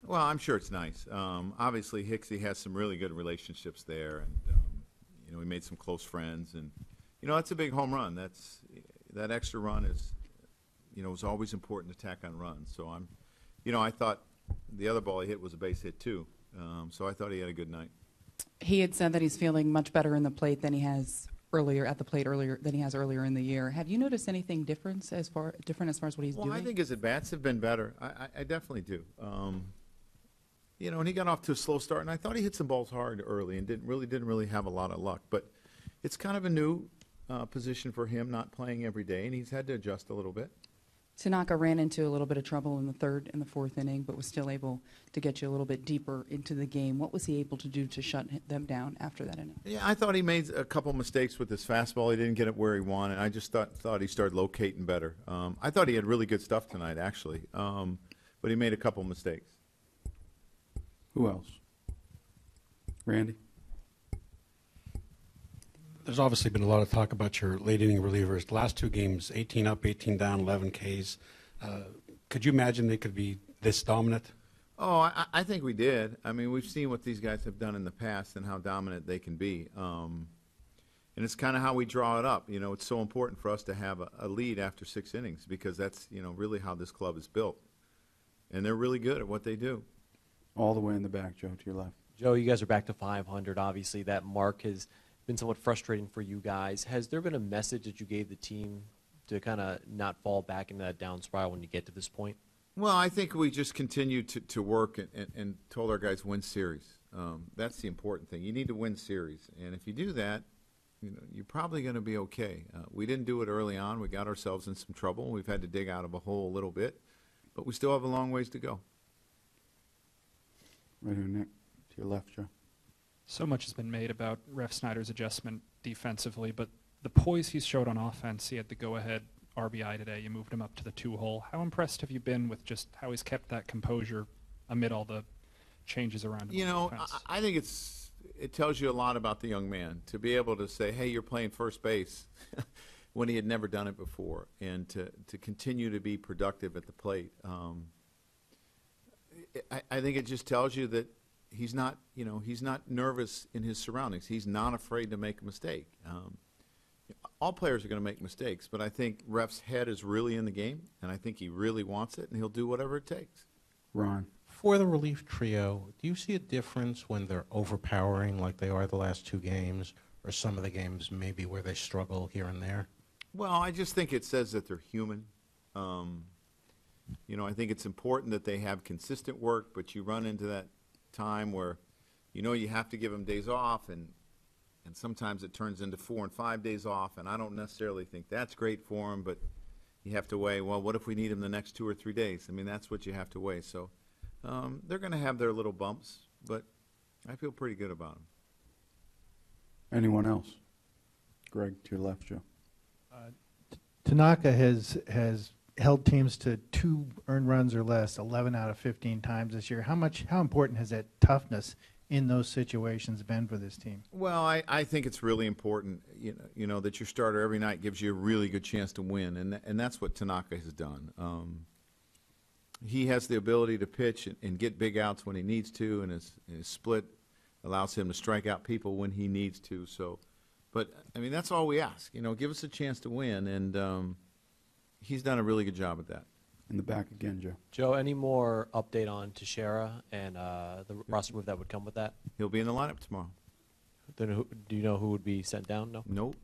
Well, I'm sure it's nice. Obviously, Hicksy has some really good relationships there, and we made some close friends, and that's a big home run. That extra run is, was always important to tack on runs. So I thought the other ball he hit was a base hit too. So I thought he had a good night. He had said that he's feeling much better in the plate than he has earlier in the year. Have you noticed anything different as far as what he's doing? Well, I think his at-bats have been better. I definitely do. And he got off to a slow start, and I thought he hit some balls hard early and didn't really have a lot of luck. But it's kind of a new position for him, not playing every day, and he's had to adjust a little bit. Tanaka ran into a little bit of trouble in the third and the fourth inning, but was still able to get you a little bit deeper into the game. What was he able to do to shut them down after that inning? Yeah, I thought he made a couple mistakes with his fastball. He didn't get it where he wanted. I just thought he started locating better. I thought he had really good stuff tonight, actually, but he made a couple mistakes. Who else? Randy? There's obviously been a lot of talk about your late inning relievers. The last two games, 18 up, 18 down, 11 Ks. Could you imagine they could be this dominant? Oh, I think we did. I mean, we've seen what these guys have done in the past and how dominant they can be. And it's kind of how we draw it up. It's so important for us to have a lead after 6 innings because that's, really how this club is built. And they're really good at what they do. All the way in the back, Joe, to your left. Joe, you guys are back to 500. Obviously, that mark has been somewhat frustrating for you guys. Has there been a message that you gave the team to kind of not fall back into that down spiral when you get to this point? Well, I think we just continued to work and told our guys win series. That's the important thing. You need to win series. And if you do that, you're probably going to be okay. We didn't do it early on. We got ourselves in some trouble. We've had to dig out of a hole a little bit. But we still have a long ways to go. Right here, Nick. To your left, Joe. So much has been made about Ref Snyder's adjustment defensively, but the poise he's showed on offense, he had the go-ahead RBI today. You moved him up to the 2-hole. How impressed have you been with just how he's kept that composure amid all the changes around him? I think it tells you a lot about the young man to be able to say, hey, you're playing first base when he had never done it before, and to continue to be productive at the plate. I think it just tells you that he's not nervous in his surroundings. He's not afraid to make a mistake. All players are going to make mistakes, but I think Ref's head is really in the game, and I think he really wants it, and he'll do whatever it takes. Ron. For the relief trio, do you see a difference when they're overpowering like they are the last 2 games, or some of the games maybe where they struggle here and there? Well, I just think it says that they're human. I think it's important that they have consistent work, but you run into that time where you have to give them days off, and sometimes it turns into 4 and 5 days off, and I don't necessarily think that's great for them, but you have to weigh, well, what if we need them the next 2 or 3 days? I mean, that's what you have to weigh. So they're going to have their little bumps, but I feel pretty good about them. Anyone else? Greg, to your left, Joe. Tanaka has held teams to 2 earned runs or less 11 out of 15 times this year. How important has that toughness in those situations been for this team? Well, I think it's really important, that your starter every night gives you a really good chance to win, and that's what Tanaka has done. He has the ability to pitch and get big outs when he needs to, and his split allows him to strike out people when he needs to. So, but I mean, that's all we ask. Give us a chance to win, and he's done a really good job at that. In the back again, Joe. Joe, any more update on Teixeira and the roster move that would come with that? He'll be in the lineup tomorrow. Then do you know who would be sent down? No? Nope.